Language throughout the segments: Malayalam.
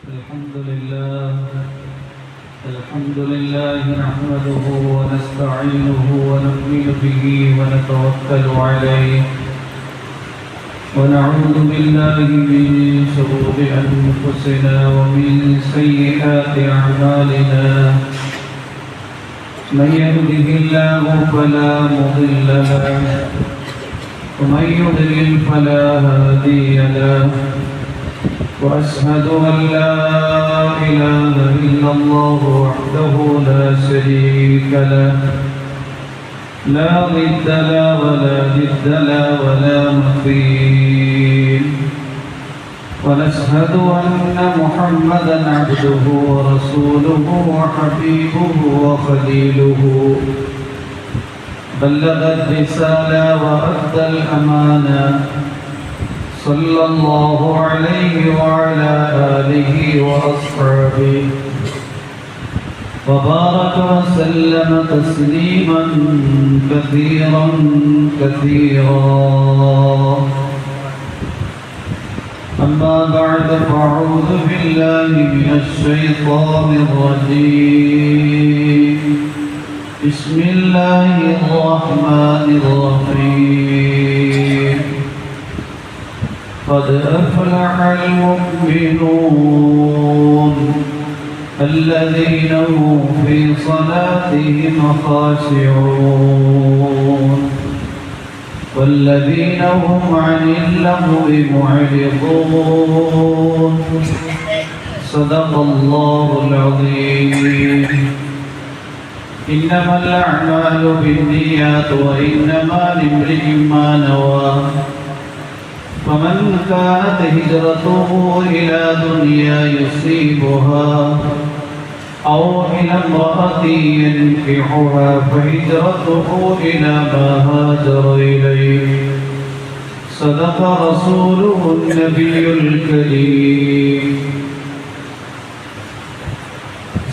الحمد لله نحمده ونستعينه ونؤمن به ونتوكل عليه ونعوذ بالله من شرور أنفسنا ومن سيئات أعمالنا من يهده الله فلا مضل له ومن يضلل فلا هادي له وأشهد أن لا إله إلا الله وحده لا شريك له لا ضد له ولا ند له ولا مثيل ونشهد أن محمدا عبده ورسوله وحبيبه وخليله بلغ الرسالة وأدى الأمانة صلى الله عليه وعلى آله وأصحابه وبارك وسلم تسليما كثيرا أما بعد فأعوذ بالله من الشيطان الرجيم بسم الله الرحمن الرحيم قد أفلح المؤمنون الذين هم في صلاتهم خاشعون والذين هم عن اللغو معرضون صدق الله العظيم إنما الأعمال بالنيات وإنما لامرئ ما نوى فمن كانت هجرته إلى دنيا يصيبها أو إلى امرأة ينكحها فهجرته إلى ما هاجر إليه صدق رسوله النبي الكريم.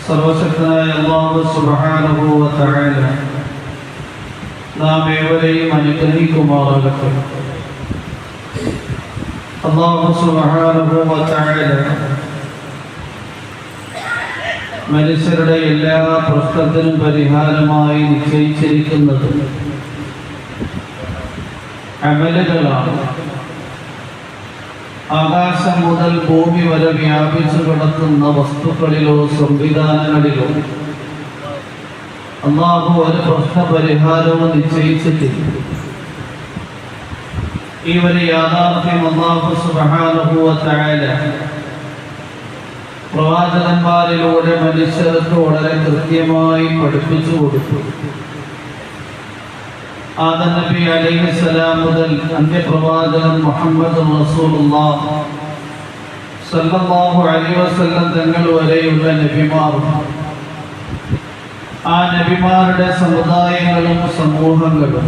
സർവശക്തനായ അല്ലാഹു സുബ്ഹാനഹു വ തആല നാം ഏവരെയും അനുഗ്രഹിക്കുമാറാകട്ടെ. അല്ലാഹു സുബ്ഹാനഹു വ തആല മനുഷ്യരുടെ എല്ലാ പ്രശ്നത്തിനും പരിഹാരമായി നിശ്ചയിച്ചിരിക്കുന്നത് അമലുകളാണ്. ആകാശം മുതൽ ഭൂമി വരെ വ്യാപിച്ചു കിടക്കുന്ന വസ്തുക്കളിലോ സംവിധാനങ്ങളിലോ അല്ലാഹു ഒരു പ്രശ്ന പരിഹാരവും നിശ്ചയിച്ചിട്ടില്ല. ഈ ഒരു യാഥാർത്ഥ്യം അല്ലാഹു സുബ്ഹാനഹു വ തആല പ്രവാചകന്മാരിലൂടെ മനുഷ്യർക്ക് വളരെ കൃത്യമായി പഠിപ്പിച്ചു കൊടുത്തു. ആദം നബി അലൈഹിസ്സലാം മുതൽ അന്ത്യപ്രവാചകൻ മുഹമ്മദ് റസൂലുള്ളാഹി സ്വല്ലല്ലാഹു അലൈഹി വസല്ലം തങ്ങൾ വരെയുള്ള നബിമാർ, ആ നബിമാരുടെ സമുദായങ്ങളും സമൂഹങ്ങളും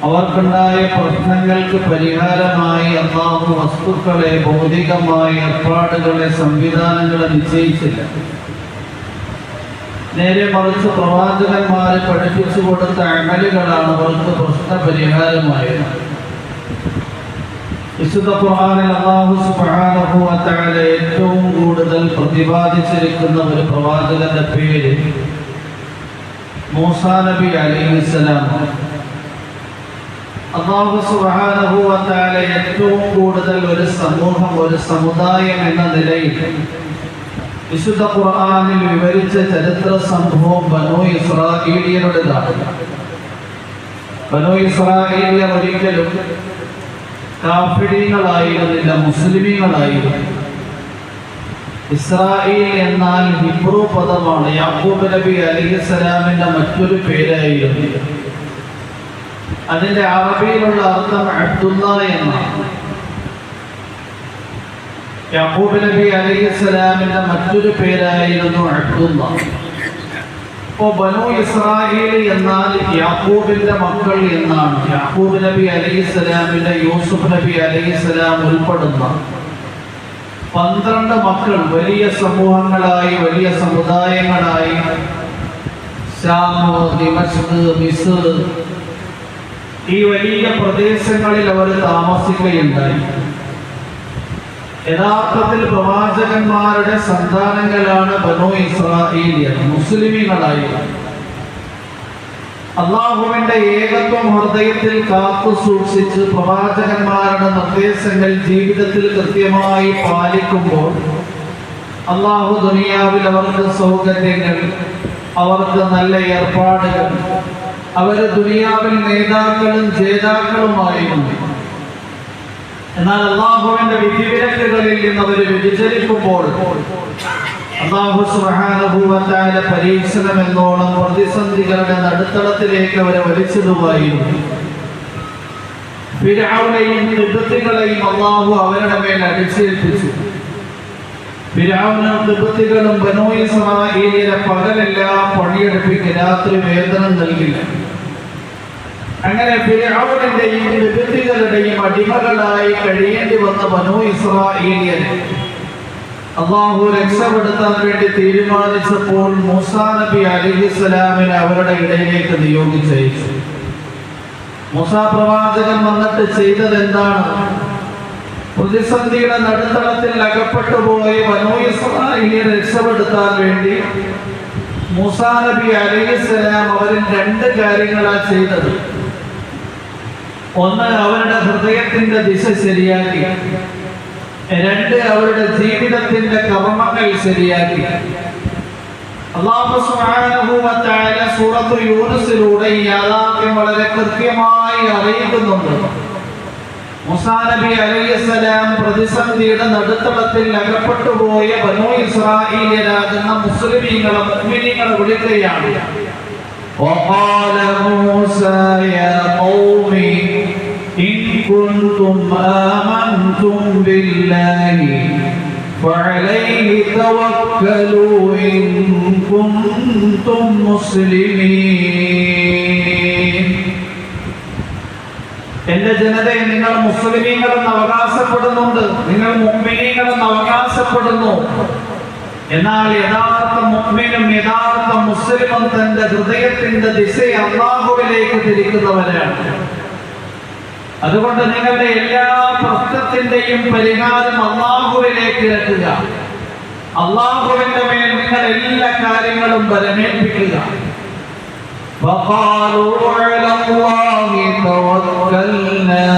അവർക്കുണ്ടായ പ്രശ്നങ്ങൾക്ക് പരിഹാരമായി അല്ലാഹു വസ്തുക്കളെ, ഭൗതികമായ ഏർപ്പാടുകളെ, സംവിധാനങ്ങളെ നിശ്ചയിച്ചില്ല. നേരെ മറിച്ച് പ്രവാചകന്മാരെ പഠിപ്പിച്ചു കൊടുത്ത അമലുകളാണ് അവർക്ക് പ്രശ്ന പരിഹാരമായത്. വിശുദ്ധ ഖുർആനിൽ അല്ലാഹു സുബ്ഹാനഹു വ തആല ഏറ്റവും കൂടുതൽ പ്രതിപാദിച്ചിരിക്കുന്ന ഒരു പ്രവാചകന്റെ പേര് മൂസാ നബി അലൈഹിസ്സലാം. അല്ലാഹു സുബ്ഹാനഹു വ തആല ഏറ്റവും കൂടുതൽ ഒരു സമൂഹം, ഒരു സമുദായം എന്ന നിലയിൽ വിശുദ്ധ ഖുർആനിൽ വിവരിച്ച ചരിത്ര സംഭവം ബനൂ ഇസ്രാഈലിയരുടേതാണ്. ബനൂ ഇസ്രാഈലിയർ ഒരിക്കലും കാഫിരീങ്ങളായിരുന്നില്ല, മുസ്ലിമീങ്ങളായിരുന്നു. ഇസ്രായേൽ എന്നാൽ ഹിബ്രു പദമാണ്. യാക്കൂബ് നബി അലൈഹിസ്സലാമിന്റെ മറ്റൊരു പേരായിരുന്നു. അതിന്റെ അറബിയിലുള്ള അർത്ഥം അബ്ദുള്ള എന്നാണ്. യാക്കൂബ് നബി അലൈഹിസ്സലാമിന്റെ മറ്റൊരു പേരായിരുന്നു അബ്ദുള്ള. അപ്പോൾ ബനൂ ഇസ്രായേൽ എന്നാൽ യാക്കൂബിന്റെ മക്കൾ എന്നാണ്. യാക്കൂബ് നബി അലൈഹിസ്സലാമിന്റെ യൂസുഫ് നബി അലൈഹിസ്സലാം ഉൾപ്പെടുന്ന 12 മക്കൾ വലിയ സമൂഹങ്ങളായി, വലിയ സമുദായങ്ങളായി ശാം, ദിമഷ്ക്, മിസ്ർ ഈ വലിയ പ്രദേശങ്ങളിൽ അവർ താമസിക്കുകയുണ്ടായി. യഥാർത്ഥത്തിൽ പ്രവാചകന്മാരുടെ സന്താനങ്ങളാണ് ബനൂ ഇസ്രായേലിയർ, മുസ്ലിമീങ്ങളായി. അള്ളാഹുവിന്റെ ഏകത്വം ഹൃദയത്തിൽ കാത്തു സൂക്ഷിച്ച് പ്രവാചകന്മാരുടെ നിർദ്ദേശങ്ങൾ ജീവിതത്തിൽ കൃത്യമായി പാലിക്കുമ്പോൾ അള്ളാഹു ദുനിയാവിൽ അവർക്ക് സൗകര്യങ്ങൾ, അവർക്ക് നല്ല ഏർപ്പാടുകൾ, അവർ ദുനിയാവിൽ നേതാക്കളും ജേതാക്കളുമായിരുന്നു. എന്നാൽ അള്ളാഹുവിന്റെ വിധിവിലക്കുകളിൽ നിന്ന് അവർ വ്യതിചലിക്കുമ്പോൾ അല്ലാഹു സുബ്ഹാനഹു വ തആല പരീക്ഷണം എന്നോണം പ്രതിസന്ധികളുടെ നടുത്തളത്തിലേക്ക് അവരെ വലിച്ചിടുകയായിരുന്നു. ഫിർഔനെയും ഖിബ്തികളെയും അല്ലാഹു അവരുടെ മേൽ അടിച്ചേൽപ്പിച്ചു. ഫിർഔനും ഖിബ്തികളും ബനൂ ഇസ്രായേലിനെ പകലെല്ലാം പണിയെടുപ്പിക്കും, രാത്രി വേതനം നൽകില്ല. അങ്ങനെ ഫിർഔനിന്റെയും ഖിബ്തികളുടെയും അടിമകളായി കഴിയേണ്ടി വന്ന ബനൂ ഇസ്രായേലിയരെ അള്ളാഹു രക്ഷപ്പെടുത്താൻ വേണ്ടി തീരുമാനിച്ചപ്പോൾ മൂസാ നബി അലൈഹിസ്സലാമിനെ അവരുടെ ഇടയിലേക്ക് നിയോഗിച്ചയച്ചു. മൂസാ പ്രവാചകൻ വന്നിട്ട് ചെയ്തത് എന്താണ്? പ്രതിസന്ധിയുടെ നടുത്തളത്തിൽ അകപ്പെട്ടുപോയി ബനൂ ഇസ്രായേലിനെ രക്ഷപ്പെടുത്താൻ വേണ്ടി മൂസാ നബി അലൈഹിസ്സലാം അവരിൽ രണ്ട് കാര്യങ്ങളാണ് ചെയ്തത്. ഒന്ന്, അവരുടെ ഹൃദയത്തിന്റെ ദിശ ശരിയാക്കി. രണ്ട്, അവരുടെ ജീവിതത്തിന്റെ കർമ്മങ്ങൾ ശരിയാക്കി. അല്ലാഹു സുബ്ഹാനഹു വ തആല സൂറത്തു യൂനുസിലൂടെ ഈ യാഥാർത്ഥ്യം വളരെ കൃത്യമായി അറിയിക്കുന്നുണ്ട്. മൂസാ നബി അലൈഹിസ്സലാം പ്രതിസന്ധിയുടെ നടുത്തളത്തിൽ അകപ്പെട്ടുപോയ ബനൂ ഇസ്രായേലിയരാകുന്ന മുസ്ലിമീങ്ങളെ, മുഅ്മിനീങ്ങളെ വിളിക്കുകയാണ്. وقال موسى يا قوم إن كنتم آمنتم بالله فعليه توكلوا إن كنتم مسلمين. എന്റെ ജനതയെ, നിങ്ങൾ മുസ്ലിമീങ്ങളെന്ന് അവകാശപ്പെടുന്നുണ്ട്, നിങ്ങൾ മുഅ്മിനീങ്ങളെന്ന് അവകാശപ്പെടുന്നു. എന്നാൽ യഥാർത്ഥ മുഅ്മിനും യഥാർത്ഥ മുസ്ലിമും തന്റെ ഹൃദയത്തിന്റെ ദിശയെ അല്ലാഹുവിലേക്ക് തിരിക്കുന്നവരാണ്. അതുകൊണ്ട് നിങ്ങളുടെ എല്ലാ പ്രശ്നത്തിന്റെയും പരിഹാരം അല്ലാഹുവിലേക്ക് ഇറക്കുക. അല്ലാഹുവിന്റെ മേൽ നിങ്ങൾ എല്ലാ കാര്യങ്ങളും പരമേൽപ്പിക്കുക. فقالوا على الله توكلنا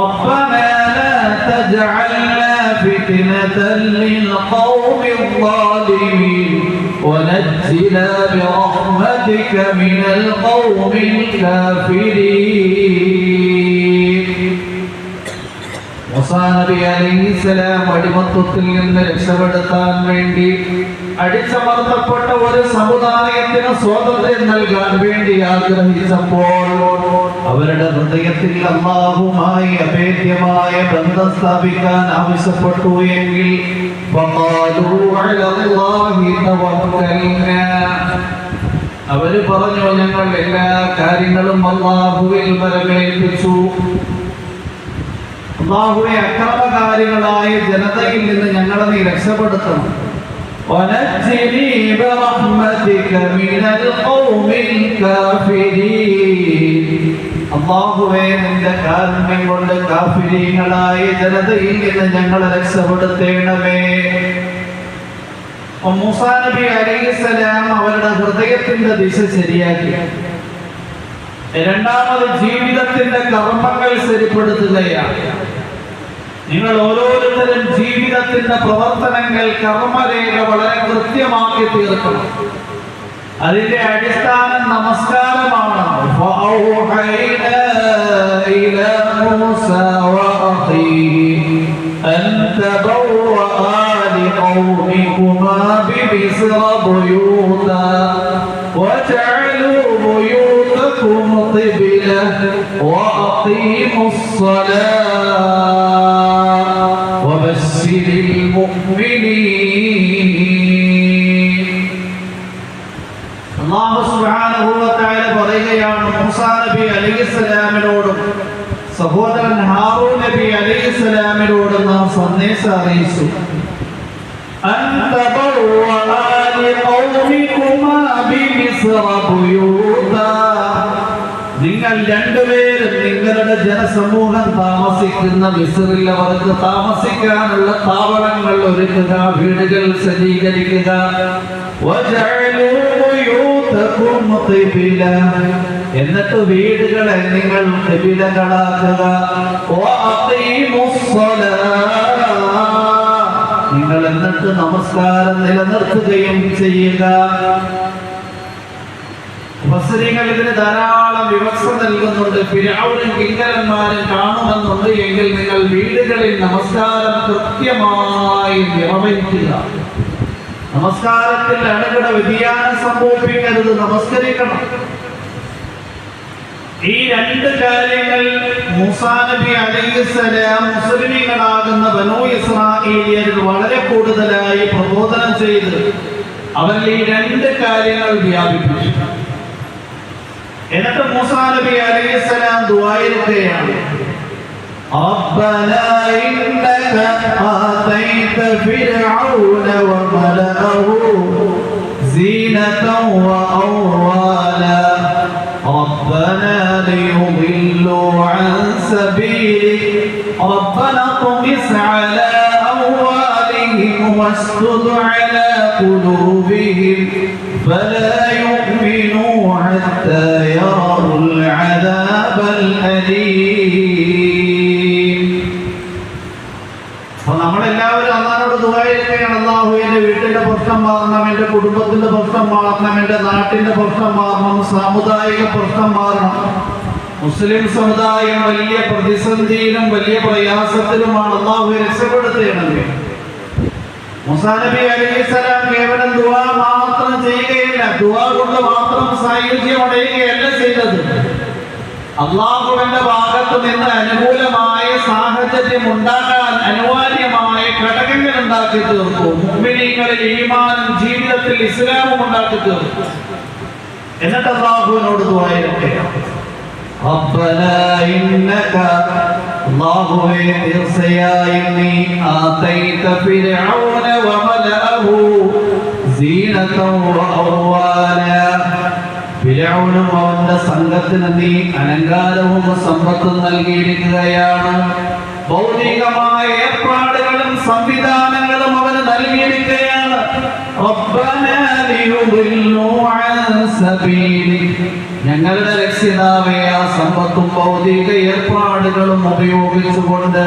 ربنا لا تجعلنا فتنة للقوم الظالمين ونجنا برحمتك من القوم الكافرين. മൂസാ നബി അലൈഹിസ്സലാം അടിമത്വത്തിൽ നിന്ന് രക്ഷപ്പെടുത്താൻ വേണ്ടി അടിച്ചമർത്തപ്പെട്ട ഒരു സമുദായത്തിന് സ്വാതന്ത്ര്യം നൽകാൻ വേണ്ടി ആഗ്രഹിച്ചപ്പോൾ അവരുടെ ഹൃദയത്തിൽ അല്ലാഹുമായി അഭേദ്യമായ ബന്ധം സ്ഥാപിക്കാൻ ആവശ്യപ്പെട്ടു എങ്കിൽ അവര് പറഞ്ഞു, ഞങ്ങൾ എല്ലാ കാര്യങ്ങളും അല്ലാഹുവിൽ പരമേൽപ്പിച്ചു. അല്ലാഹുവേ, അക്രമകാരികളായ ജനതയിൽ നിന്ന് ഞങ്ങളെ നീ രക്ഷപ്പെടുത്തണം. ونجني برحمتك من القوم الكافرين. അല്ലാഹുവേ, നിന്റെ കാരുണ്യം കൊണ്ട് കാഫിരീങ്ങളായ ജനതയിൽ നിന്ന് ഞങ്ങളെ രക്ഷപ്പെടുത്തേണമേ. മൂസാ നബി അലൈഹിസ്സലാം അവരുടെ ഹൃദയത്തിന്റെ ദിശ ശരിയാക്കി. രണ്ടാമത്, ജീവിതത്തിന്റെ കർമ്മങ്ങൾ ശരിപ്പെടുത്തുകയാണ്. നിങ്ങൾ ഓരോരുത്തരും ജീവിതത്തിന്റെ പ്രവർത്തനങ്ങൾ, കർമ്മരേഖ വളരെ കൃത്യമാക്കി തീർക്കണം. അതിന്റെ അടിസ്ഥാനം നമസ്കാരമാണ്. فأوحينا إلى موسى وأخيه أن تبوأ لقومكما بمصر بيوتا وجعلوا بيوتكم قبلة وأقيموا الصلاة وبشر المؤمنين. അല്ലാഹു സുബ്ഹാനഹു വ തആല പറയുകയാണ് മൂസാ നബി അലൈഹിസ്സലാമിനോടും സഹോദരൻ ഹാറൂൻ നബി അലൈഹിസ്സലാമിനോടും നാം സന്ദേശം അറിയിച്ചു. أنت بوأ لقومكما بمصر بيوتا. നിങ്ങൾ രണ്ടുപേരും നിങ്ങളുടെ ജനസമൂഹം താമസിക്കുന്ന മിസ്റിൽ അവർക്ക് താമസിക്കാനുള്ള താവളങ്ങൾ ഒരുക്കുക, വീടുകൾ സജ്ജീകരിക്കുക. എന്നിട്ട് വീടുകളെ നിങ്ങൾ ഖിബിലകളാക്കുക. നിങ്ങൾ എന്നിട്ട് നമസ്കാരം നിലനിർത്തുകയും ചെയ്യുക. മുഫസ്സിരീങ്ങൾ ഇതിന് ധാരാളം വിവക്ഷ നൽകുന്നുണ്ട്. ഫിർഔനും കിങ്കരന്മാരും കാണുമെന്നുണ്ട് എങ്കിൽ നിങ്ങൾ വീടുകളിൽ നമസ്കാരം കൃത്യമായി നിർവഹിക്കുക. നമസ്കാരത്തിൽ അണുകിട വ്യതിയാനം സംഭവിപ്പിക്കരുത്, നമസ്കരിക്കണം. ഈ രണ്ട് കാര്യങ്ങൾ മൂസാ നബി അലൈഹിസ്സലാം മുസ്ലിമീങ്ങളാകുന്ന ബനൂ ഇസ്രായേലിയരിൽ വളരെ കൂടുതലായി പ്രബോധനം ചെയ്ത് അവരിൽ ഈ രണ്ട് കാര്യങ്ങൾ വ്യാപിപ്പിച്ചു. എന്നിട്ട് മൂസാ നബി അലൈഹിസ്സലാം ദുആയിക്കുകയാണ്, ربنا إنك آتيت فرعون وملأه زينة وأموالا ربنا ليضلوا عن سبيلك ربنا اطمس على أموالهم واشدد على قلوبهم فلا يؤمنوا حتى يروا العذاب الأليم. നമ്മളെല്ലാവരും അല്ലാഹുവോട് ദുആ ചെയ്യുകയാണ്, അല്ലാഹു എൻ്റെ വീട്ടിന്റെ പ്രശ്നം മാറണം, എൻ്റെ കുടുംബത്തിന്റെ പ്രശ്നം മാറണം, എൻ്റെ നാട്ടിന്റെ പ്രശ്നം മാറണം, സാമുദായിക പ്രശ്നം മാറണം. മുസ്ലിം സമുദായം വലിയ പ്രതിസന്ധിയിലും വലിയ പ്രയാസത്തിലുമാണ്. അല്ലാഹുവെ രക്ഷപ്പെടുത്തുകയാണേ. മൂസാ നബി അലൈഹിസ്സലാം കേവലം ദുആ മാത്രം ചെയ്യുകയില്ല, ദുആ കൊണ്ട് മാത്രം സായുജ്യം അടയുകയല്ല ചെയ്തത്. അല്ലാഹുവിന്റെ ഭാഗത്ത് നിന്ന് അനുകൂലമായ സാഹചര്യം ഉണ്ടാകാൻ അനിവാര്യമായ ഘടകങ്ങൾ ഉണ്ടാക്കി തീർത്തു. മുഅ്മിനീങ്ങളിൽ ഈമാനും ജീവിതത്തിൽ ഇസ്ലാമും ഉണ്ടാക്കി തീർത്തു. എന്നിട്ട് അല്ലാഹുവിനോട് ദുആ ചെയ്യുകയാണ്, റബ്ബനാ ഇന്നക അല്ലാഹുവേ തീർച്ചയായും നീ ആതൈത ഫിർഔന വമലഅഹു സീനതൻ വഅംവാല ഫിർഔനും അവന്റെ സംഘത്തിന് നീ അലങ്കാരവും സമ്പത്തും നൽകിയിരിക്കുകയാണ്. ഭൗതികമായ ഏർപ്പാടുകളും സംവിധാനങ്ങളും അവന് നൽകിയിരിക്കുകയാണ്. റബ്ബനാ ലിയുദില്ലു അൻ സബീലിക് ഞങ്ങളുടെ രക്ഷിതാവേ ആ സമ്പത്തും ഭൗതിക ഏർപ്പാടുകളും ഉപയോഗിച്ചുകൊണ്ട്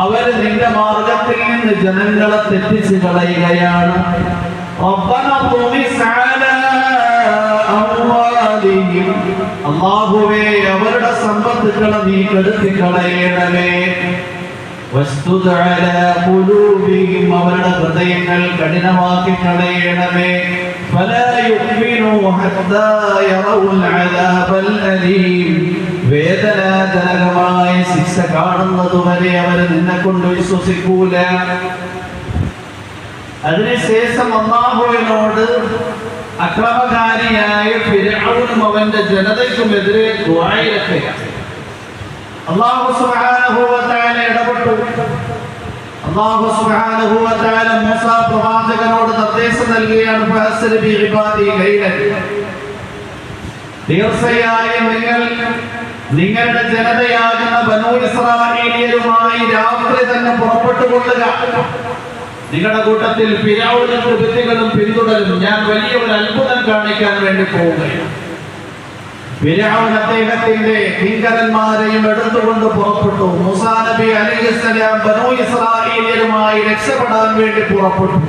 അവർ നിന്റെ മാർഗത്തിൽ നിന്ന് ജനങ്ങളെ തെറ്റിച്ചു കളയുകയാണ്. അല്ലാഹുവേ അവരുടെ സമ്പത്തുകളെ നീ കെടുത്തി കളയണമേ. വസ്തുദ് അലാ ഖുലൂബിഹിം അവരുടെ ഹൃദയങ്ങൾ കഠിനമാക്കി കളയണമേ. ഫലാ യുഅ്മിനൂ ഹത്താ യറൗൽ അദാബൽ അലീം വേദനാജനകമായ ശിക്ഷ കാണുന്നതുവരെ അവർ നിന്നെ കൊണ്ട് വിശ്വസിക്കൂല. അതിനുശേഷം അല്ലാഹുവിനോട് അക്രമകാരിയായ ഫിർഔനും അവന്റെ ജനതയ്ക്കുമെതിരെ ദുആയിരക്കുകയാണ്. അല്ലാഹു സുബ്ഹാനഹു വ തആല ഇടപെട്ടു. അല്ലാഹു സുബ്ഹാനഹു വ തആല മൂസാ പ്രവാചകനോട് നിർദ്ദേശം നൽകുകയാണ്, ഫഅസ്രി ബി ഇബാദി ലൈലൻ തീർച്ചയായും നിങ്ങൾ നിങ്ങളുടെ ജനതയാകുന്ന ബനൂ ഇസ്രായേലിയരുമായി രാത്രി തന്നെ പുറപ്പെട്ടുകൊള്ളുക. നിങ്ങളുടെ കൂട്ടത്തിൽ ഫിർഔനും കൃത്യങ്ങളും പിന്തുടരും. ഞാൻ വലിയ ഒരു അത്ഭുതം കാണിക്കാൻ വേണ്ടി പോവുകയാണ്. ഫിർഔൻ അദ്ദേഹത്തിന്റെ കിങ്കരന്മാരെയും എടുത്തുകൊണ്ട് പുറപ്പെട്ടു. മൂസാ നബി അലൈഹിസ്സലാം ബനൂ ഇസ്രായേലിയരുമായി രക്ഷപ്പെടാൻ വേണ്ടി പുറപ്പെട്ടു.